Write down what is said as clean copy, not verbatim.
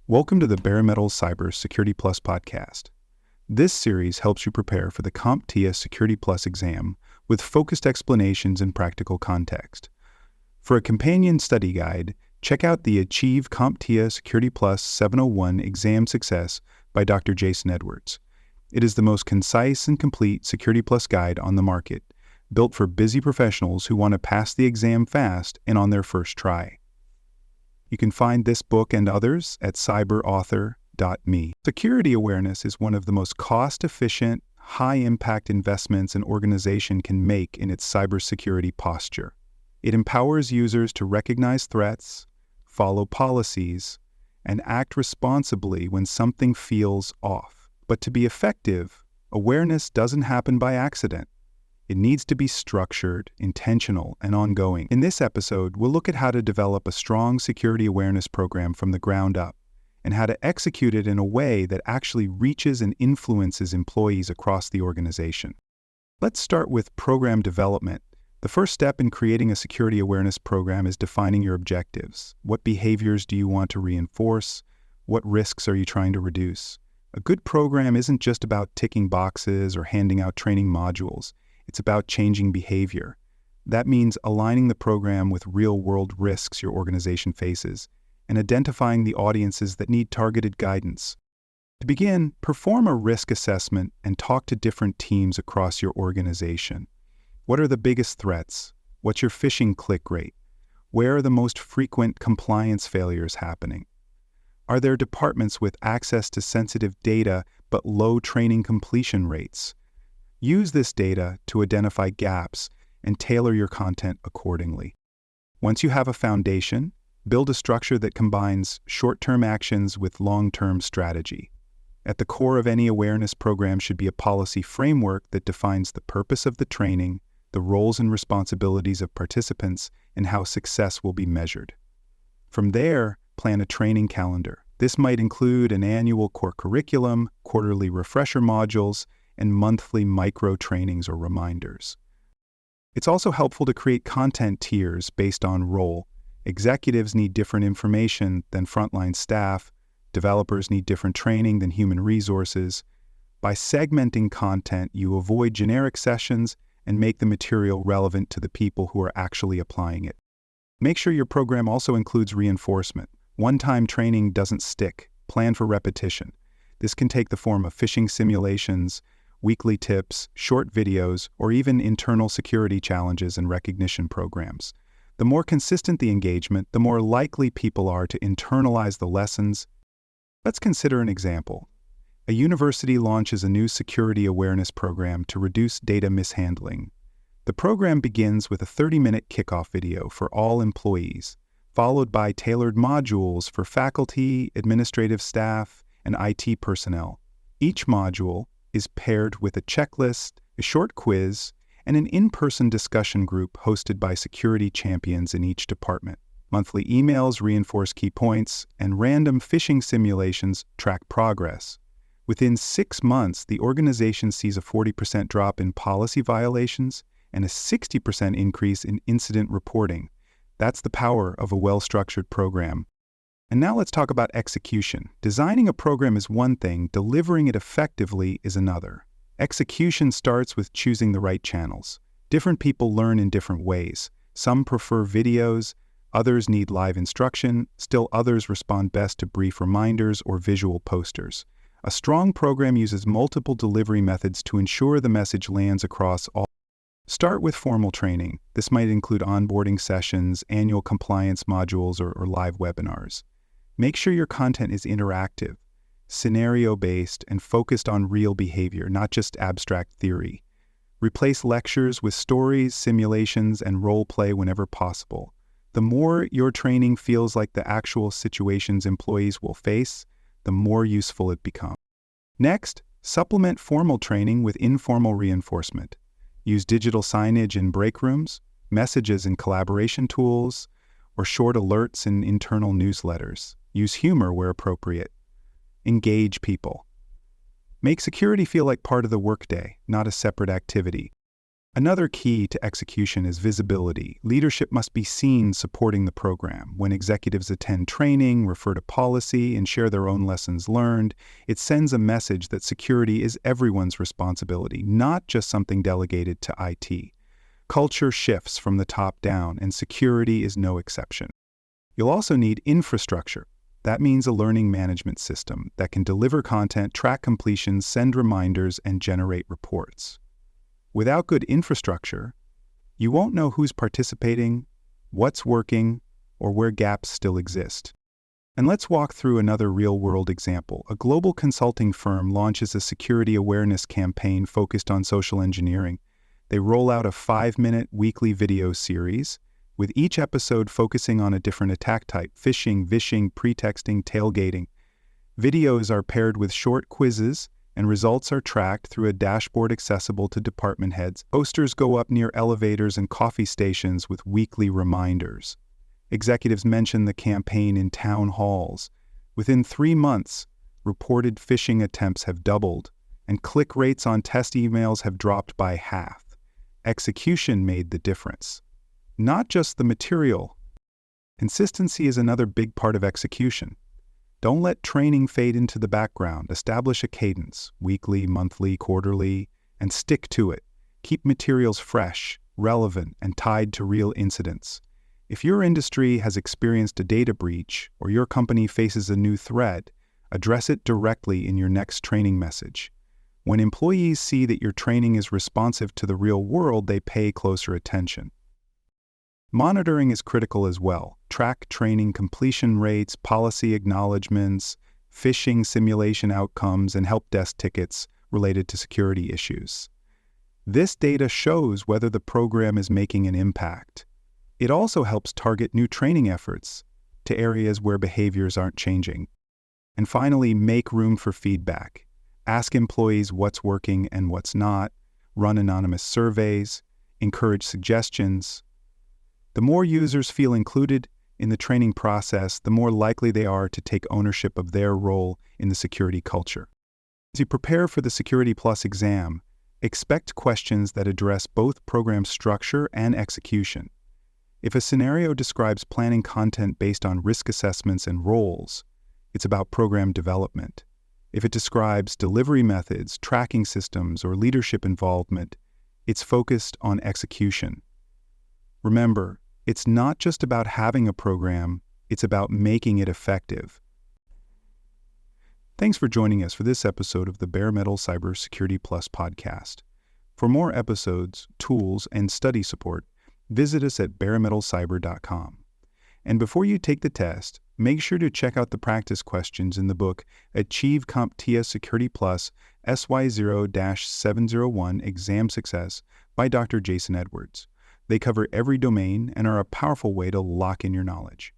Welcome to the Bare Metal Cyber Security Plus podcast. This series helps you prepare for the CompTIA Security Plus exam with focused explanations and practical context. For a companion study guide, check out the Achieve CompTIA Security Plus 701 Exam Success by Dr. Jason Edwards. It is the most concise and complete Security Plus guide on the market, built for busy professionals who want to pass the exam fast and on their first try. You can find this book and others at cyberauthor.me. Security awareness is one of the most cost-efficient, high-impact investments an organization can make in its cybersecurity posture. It empowers users to recognize threats, follow policies, and act responsibly when something feels off. But to be effective, awareness doesn't happen by accident. It needs to be structured, intentional, and ongoing. In this episode, we'll look at how to develop a strong security awareness program from the ground up, and how to execute it in a way that actually reaches and influences employees across the organization. Let's start with program development. The first step in creating a security awareness program is defining your objectives. What behaviors do you want to reinforce? What risks are you trying to reduce? A good program isn't just about ticking boxes or handing out training modules. It's about changing behavior. That means aligning the program with real-world risks your organization faces and identifying the audiences that need targeted guidance. To begin, perform a risk assessment and talk to different teams across your organization. What are the biggest threats? What's your phishing click rate? Where are the most frequent compliance failures happening? Are there departments with access to sensitive data but low training completion rates? Use this data to identify gaps and tailor your content accordingly. Once you have a foundation, build a structure that combines short-term actions with long-term strategy. At the core of any awareness program should be a policy framework that defines the purpose of the training, the roles and responsibilities of participants, and how success will be measured. From there, plan a training calendar. This might include an annual core curriculum, quarterly refresher modules, and monthly micro-trainings or reminders. It's also helpful to create content tiers based on role. Executives need different information than frontline staff. Developers need different training than human resources. By segmenting content, you avoid generic sessions and make the material relevant to the people who are actually applying it. Make sure your program also includes reinforcement. One-time training doesn't stick. Plan for repetition. This can take the form of phishing simulations, weekly tips, short videos, or even internal security challenges and recognition programs. The more consistent the engagement, the more likely people are to internalize the lessons. Let's consider an example. A university launches a new security awareness program to reduce data mishandling. The program begins with a 30-minute kickoff video for all employees, followed by tailored modules for faculty, administrative staff, and IT personnel. Each module is paired with a checklist, a short quiz, and an in-person discussion group hosted by security champions in each department. Monthly emails reinforce key points, and random phishing simulations track progress. Within 6 months, the organization sees a 40% drop in policy violations and a 60% increase in incident reporting. That's the power of a well-structured program. And now let's talk about execution. Designing a program is one thing, delivering it effectively is another. Execution starts with choosing the right channels. Different people learn in different ways. Some prefer videos, others need live instruction, still others respond best to brief reminders or visual posters. A strong program uses multiple delivery methods to ensure the message lands across all. Start with formal training. This might include onboarding sessions, annual compliance modules, or live webinars. Make sure your content is interactive, scenario-based, and focused on real behavior, not just abstract theory. Replace lectures with stories, simulations, and role play whenever possible. The more your training feels like the actual situations employees will face, the more useful it becomes. Next, supplement formal training with informal reinforcement. Use digital signage in break rooms, messages in collaboration tools, or short alerts in internal newsletters. Use humor where appropriate. Engage people. Make security feel like part of the workday, not a separate activity. Another key to execution is visibility. Leadership must be seen supporting the program. When executives attend training, refer to policy, and share their own lessons learned, it sends a message that security is everyone's responsibility, not just something delegated to IT. Culture shifts from the top down, and security is no exception. You'll also need infrastructure. That means a learning management system that can deliver content, track completions, send reminders, and generate reports. Without good infrastructure, you won't know who's participating, what's working, or where gaps still exist. And let's walk through another real-world example. A global consulting firm launches a security awareness campaign focused on social engineering. They roll out a 5-minute weekly video series, with each episode focusing on a different attack type: phishing, vishing, pretexting, tailgating. Videos are paired with short quizzes, and results are tracked through a dashboard accessible to department heads. Posters go up near elevators and coffee stations with weekly reminders. Executives mention the campaign in town halls. Within 3 months, reported phishing attempts have doubled, and click rates on test emails have dropped by half. Execution made the difference. Not just the material. Consistency is another big part of execution. Don't let training fade into the background. Establish a cadence, weekly, monthly, quarterly, and stick to it. Keep materials fresh, relevant, and tied to real incidents. If your industry has experienced a data breach or your company faces a new threat, address it directly in your next training message. When employees see that your training is responsive to the real world, they pay closer attention. Monitoring is critical as well. Track training completion rates, policy acknowledgements, phishing simulation outcomes, and help desk tickets related to security issues. This data shows whether the program is making an impact. It also helps target new training efforts to areas where behaviors aren't changing. And finally, make room for feedback. Ask employees what's working and what's not, run anonymous surveys, encourage suggestions. The more users feel included in the training process, the more likely they are to take ownership of their role in the security culture. As you prepare for the Security Plus exam, expect questions that address both program structure and execution. If a scenario describes planning content based on risk assessments and roles, it's about program development. If it describes delivery methods, tracking systems, or leadership involvement, it's focused on execution. Remember, it's not just about having a program, it's about making it effective. Thanks for joining us for this episode of the Bare Metal Cybersecurity Plus podcast. For more episodes, tools, and study support, visit us at baremetalcyber.com. And before you take the test, make sure to check out the practice questions in the book Achieve CompTIA Security Plus SY0-701 Exam Success by Dr. Jason Edwards. They cover every domain and are a powerful way to lock in your knowledge.